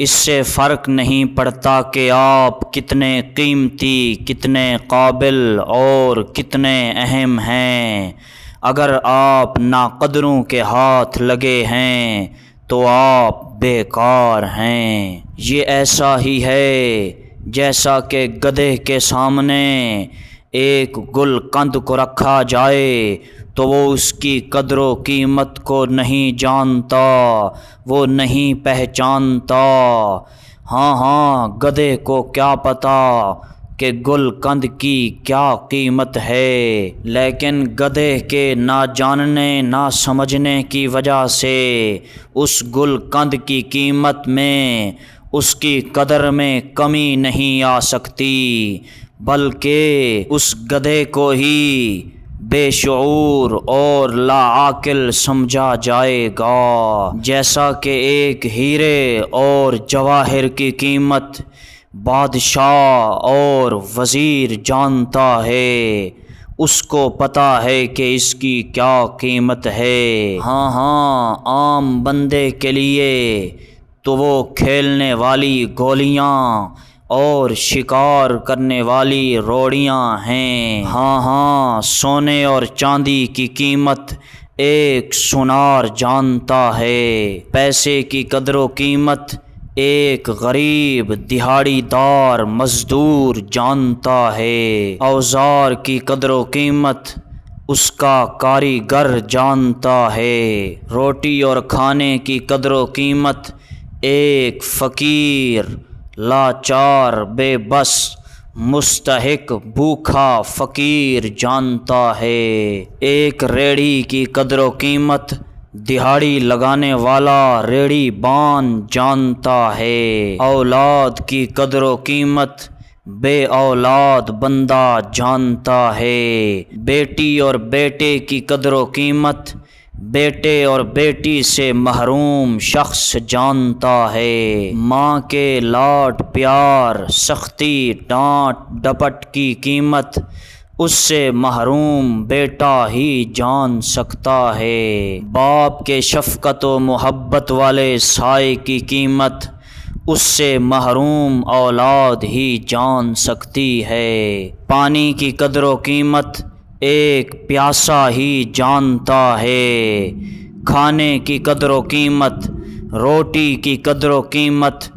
اس سے فرق نہیں پڑتا کہ آپ کتنے قیمتی، کتنے قابل اور کتنے اہم ہیں۔ اگر آپ ناقدروں کے ہاتھ لگے ہیں تو آپ بیکار ہیں۔ یہ ایسا ہی ہے جیسا کہ گدھے کے سامنے ایک گل قند کو رکھا جائے تو وہ اس کی قدر و قیمت کو نہیں جانتا، وہ نہیں پہچانتا۔ ہاں گدھے کو کیا پتا کہ گل قند کی کیا قیمت ہے، لیکن گدھے کے نہ جاننے نہ سمجھنے کی وجہ سے اس گل قند کی قیمت میں، اس کی قدر میں کمی نہیں آ سکتی، بلکہ اس گدھے کو ہی بے شعور اور لاعقل سمجھا جائے گا۔ جیسا کہ ایک ہیرے اور جواہر کی قیمت بادشاہ اور وزیر جانتا ہے، اس کو پتہ ہے کہ اس کی کیا قیمت ہے۔ ہاں عام بندے کے لیے تو وہ کھیلنے والی گولیاں اور شکار کرنے والی روڑیاں ہیں۔ ہاں سونے اور چاندی کی قیمت ایک سونار جانتا ہے، پیسے کی قدر و قیمت ایک غریب دہاڑی دار مزدور جانتا ہے، اوزار کی قدر و قیمت اس کا کاریگر جانتا ہے، روٹی اور کھانے کی قدر و قیمت ایک فقیر، لاچار، بے بس، مستحق، بھوکا فقیر جانتا ہے، ایک ریڑھی کی قدر و قیمت دہاڑی لگانے والا ریڑھی بان جانتا ہے، اولاد کی قدر و قیمت بے اولاد بندہ جانتا ہے، بیٹی اور بیٹے کی قدر و قیمت بیٹے اور بیٹی سے محروم شخص جانتا ہے، ماں کے لاڈ پیار، سختی، ڈانٹ ڈپٹ کی قیمت اس سے محروم بیٹا ہی جان سکتا ہے، باپ کے شفقت و محبت والے سائے کی قیمت اس سے محروم اولاد ہی جان سکتی ہے، پانی کی قدر و قیمت ایک پیاسا ہی جانتا ہے، کھانے کی قدر و قیمت، روٹی کی قدر و قیمت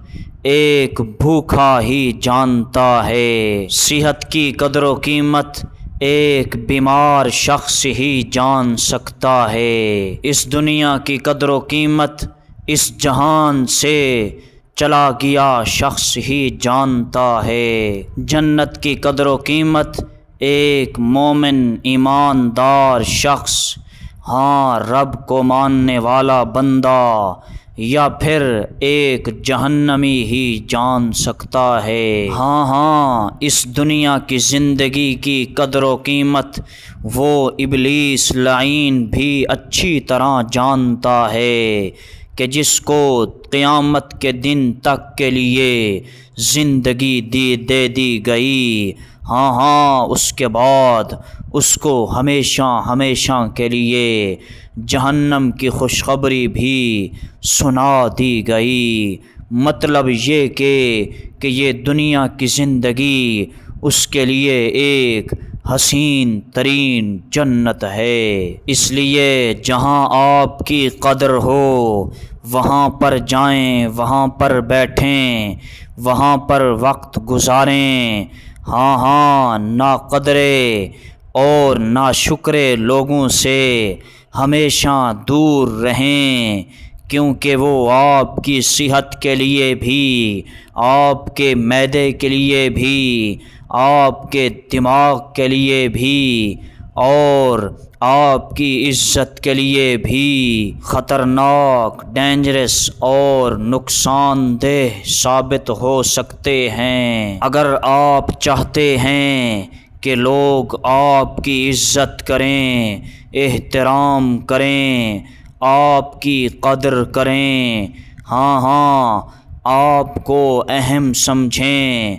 ایک بھوکا ہی جانتا ہے، صحت کی قدر و قیمت ایک بیمار شخص ہی جان سکتا ہے، اس دنیا کی قدر و قیمت اس جہان سے چلا گیا شخص ہی جانتا ہے، جنت کی قدر و قیمت ایک مومن ایماندار شخص، ہاں رب کو ماننے والا بندہ، یا پھر ایک جہنمی ہی جان سکتا ہے۔ ہاں اس دنیا کی زندگی کی قدر و قیمت وہ ابلیس لعین بھی اچھی طرح جانتا ہے کہ جس کو قیامت کے دن تک کے لیے زندگی دے دی گئی، ہاں اس کے بعد اس کو ہمیشہ کے لیے جہنم کی خوشخبری بھی سنا دی گئی۔ مطلب یہ کہ یہ دنیا کی زندگی اس کے لیے ایک حسین ترین جنت ہے، اس لیے جہاں آپ کی قدر ہو وہاں پر جائیں، وہاں پر بیٹھیں، وہاں پر وقت گزاریں۔ ہاں ناقدرے اور ناشکرے لوگوں سے ہمیشہ دور رہیں، کیونکہ وہ آپ کی صحت کے لیے بھی، آپ کے معدے کے لیے بھی، آپ کے دماغ کے لیے بھی اور آپ کی عزت کے لیے بھی خطرناک، ڈینجرس اور نقصان دہ ثابت ہو سکتے ہیں۔ اگر آپ چاہتے ہیں کہ لوگ آپ کی عزت کریں، احترام کریں، آپ کی قدر کریں، ہاں آپ کو اہم سمجھیں،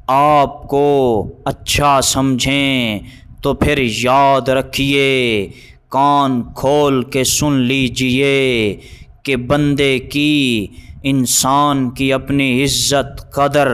آپ کو اچھا سمجھیں، تو پھر یاد رکھیے، کان کھول کے سن لیجئے کہ بندے کی انسان کی اپنی عزت، قدر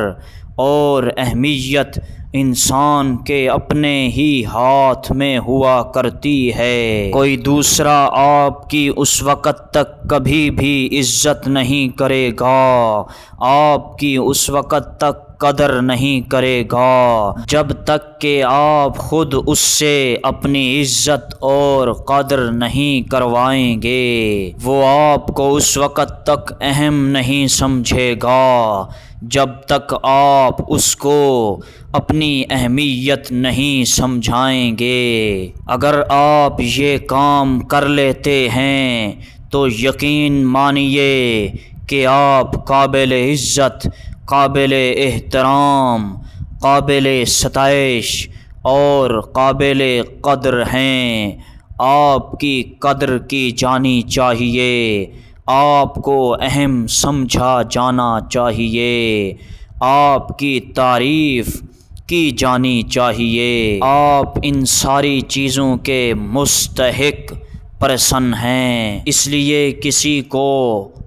اور اہمیت انسان کے اپنے ہی ہاتھ میں ہوا کرتی ہے۔ کوئی دوسرا آپ کی اس وقت تک کبھی بھی عزت نہیں کرے گا، آپ کی اس وقت تک قدر نہیں کرے گا، جب تک کہ آپ خود اس سے اپنی عزت اور قدر نہیں کروائیں گے۔ وہ آپ کو اس وقت تک اہم نہیں سمجھے گا جب تک آپ اس کو اپنی اہمیت نہیں سمجھائیں گے۔ اگر آپ یہ کام کر لیتے ہیں تو یقین مانیے کہ آپ قابل عزت، قابل احترام، قابل ستائش اور قابل قدر ہیں۔ آپ کی قدر کی جانی چاہیے، آپ کو اہم سمجھا جانا چاہیے، آپ کی تعریف کی جانی چاہیے۔ آپ ان ساری چیزوں کے مستحق پرسن ہیں، اس لیے کسی کو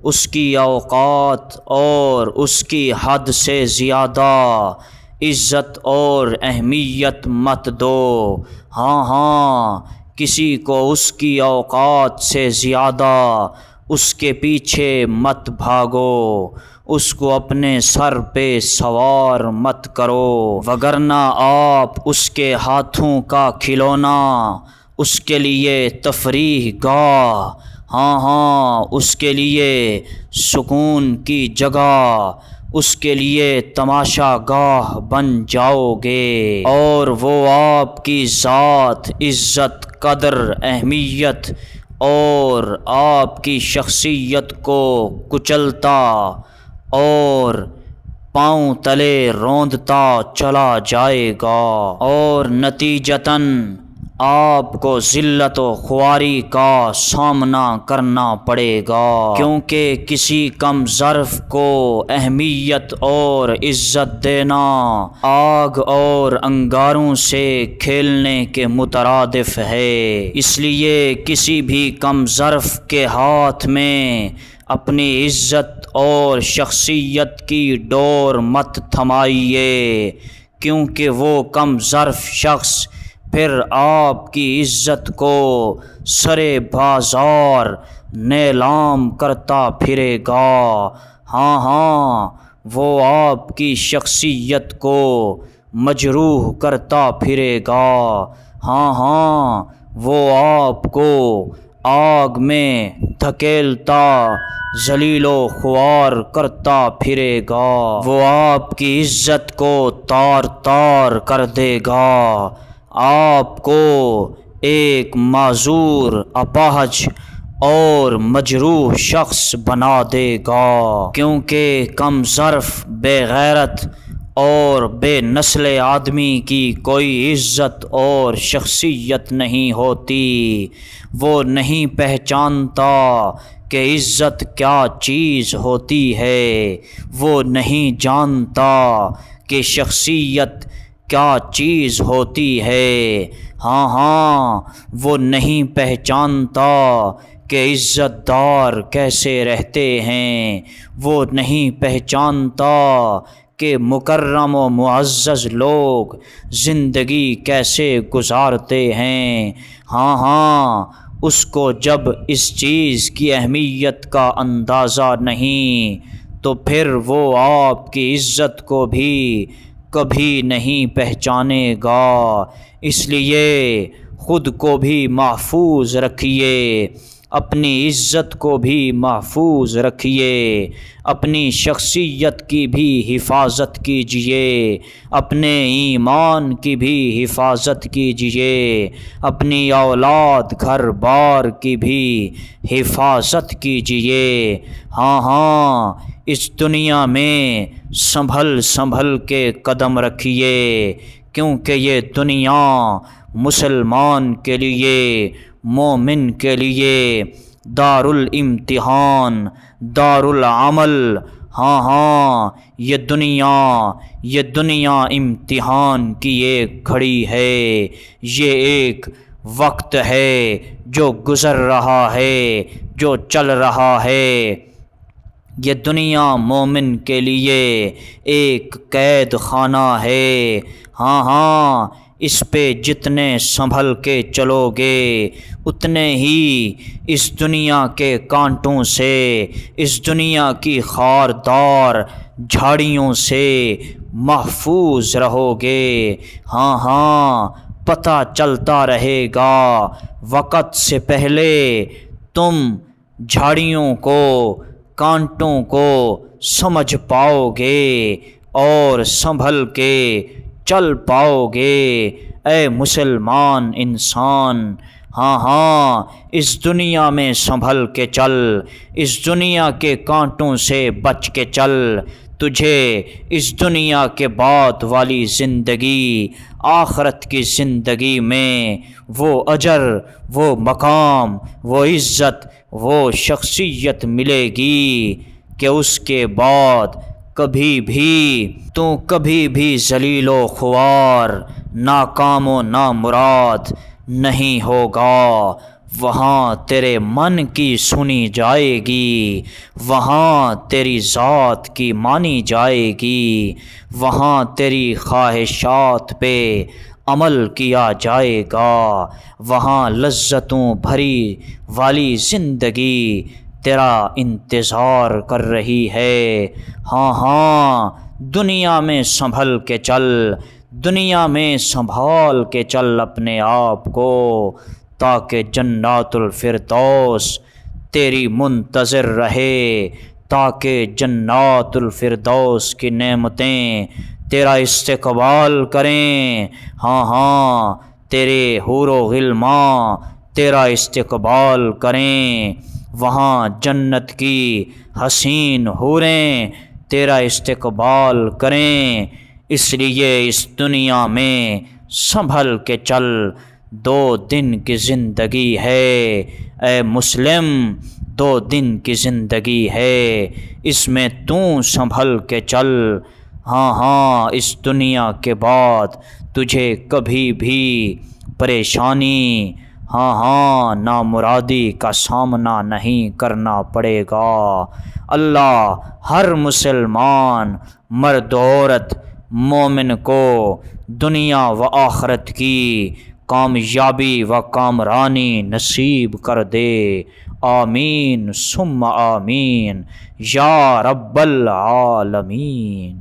اس کی اوقات اور اس کی حد سے زیادہ عزت اور اہمیت مت دو۔ ہاں، کسی کو اس کی اوقات سے زیادہ اس کے پیچھے مت بھاگو، اس کو اپنے سر پہ سوار مت کرو، وگرنہ آپ اس کے ہاتھوں کا کھلونا، اس کے لیے تفریح گاہ، ہاں اس کے لیے سکون کی جگہ، اس کے لیے تماشا گاہ بن جاؤ گے، اور وہ آپ کی ذات، عزت، قدر، اہمیت اور آپ کی شخصیت کو کچلتا اور پاؤں تلے روندتا چلا جائے گا، اور نتیجتاً آپ کو ذلت و خواری کا سامنا کرنا پڑے گا، کیونکہ کسی کم ظرف کو اہمیت اور عزت دینا آگ اور انگاروں سے کھیلنے کے مترادف ہے۔ اس لیے کسی بھی کم ظرف کے ہاتھ میں اپنی عزت اور شخصیت کی ڈور مت تھمائیے، کیونکہ وہ کم ظرف شخص پھر آپ کی عزت کو سرے بازار نیلام کرتا پھرے گا، ہاں وہ آپ کی شخصیت کو مجروح کرتا پھرے گا، ہاں وہ آپ کو آگ میں دھکیلتا ذلیل و خوار کرتا پھرے گا، وہ آپ کی عزت کو تار تار کر دے گا، آپ کو ایک معذور، اپاہج اور مجروح شخص بنا دے گا، کیونکہ کم ظرف، بے غیرت اور بے نسل آدمی کی کوئی عزت اور شخصیت نہیں ہوتی۔ وہ نہیں پہچانتا کہ عزت کیا چیز ہوتی ہے، وہ نہیں جانتا کہ شخصیت کیا چیز ہوتی ہے، ہاں وہ نہیں پہچانتا کہ عزت دار کیسے رہتے ہیں، وہ نہیں پہچانتا کہ مکرم و معزز لوگ زندگی کیسے گزارتے ہیں، ہاں اس کو جب اس چیز کی اہمیت کا اندازہ نہیں تو پھر وہ آپ کی عزت کو بھی کبھی نہیں پہچانے گا۔ اس لیے خود کو بھی محفوظ رکھیے، اپنی عزت کو بھی محفوظ رکھیے، اپنی شخصیت کی بھی حفاظت کیجیے، اپنے ایمان کی بھی حفاظت کیجیے، اپنی اولاد گھر بار کی بھی حفاظت کیجیے، ہاں اس دنیا میں سنبھل سنبھل کے قدم رکھیے، کیونکہ یہ دنیا مسلمان کے لیے، مومن کے لیے دار الامتحان، دار العمل، ہاں یہ دنیا امتحان کی ایک گھڑی ہے، یہ ایک وقت ہے جو گزر رہا ہے، جو چل رہا ہے، یہ دنیا مومن کے لیے ایک قید خانہ ہے، ہاں ہاں اس پہ جتنے سنبھل کے چلو گے اتنے ہی اس دنیا کے کانٹوں سے، اس دنیا کی خاردار جھاڑیوں سے محفوظ رہو گے۔ ہاں ہاں پتہ چلتا رہے گا، وقت سے پہلے تم جھاڑیوں کو، کانٹوں کو سمجھ پاؤ گے اور سنبھل کے چل پاؤ گے۔ اے مسلمان انسان، ہاں ہاں اس دنیا میں سنبھل کے چل، اس دنیا کے کانٹوں سے بچ کے چل۔ تجھے اس دنیا کے بعد والی زندگی، آخرت کی زندگی میں وہ اجر، وہ مقام، وہ عزت، وہ شخصیت ملے گی کہ اس کے بعد کبھی بھی ذلیل و خوار، ناکام و نامراد نہیں ہوگا۔ وہاں تیرے من کی سنی جائے گی، وہاں تیری ذات کی مانی جائے گی، وہاں تیری خواہشات پہ عمل کیا جائے گا، وہاں لذتوں بھری والی زندگی تیرا انتظار کر رہی ہے۔ ہاں ہاں دنیا میں سنبھل کے چل، دنیا میں سنبھال کے چل اپنے آپ کو، تاکہ جنات الفردوس تیری منتظر رہے، تاکہ جنات الفردوس کی نعمتیں تیرا استقبال کریں۔ ہاں ہاں تیرے حور و غلماں تیرا استقبال کریں، وہاں جنت کی حسین حوریں تیرا استقبال کریں۔ اس لیے اس دنیا میں سنبھل کے چل، 2 دن کی زندگی ہے اے مسلم، 2 دن کی زندگی ہے، اس میں تو سنبھل کے چل۔ ہاں ہاں اس دنیا کے بعد تجھے کبھی بھی پریشانی، ہاں ہاں نامرادی کا سامنا نہیں کرنا پڑے گا۔ اللہ ہر مسلمان مرد و عورت مومن کو دنیا و آخرت کی کامیابی و کامرانی نصیب کر دے، آمین ثم آمین یا رب العالمین۔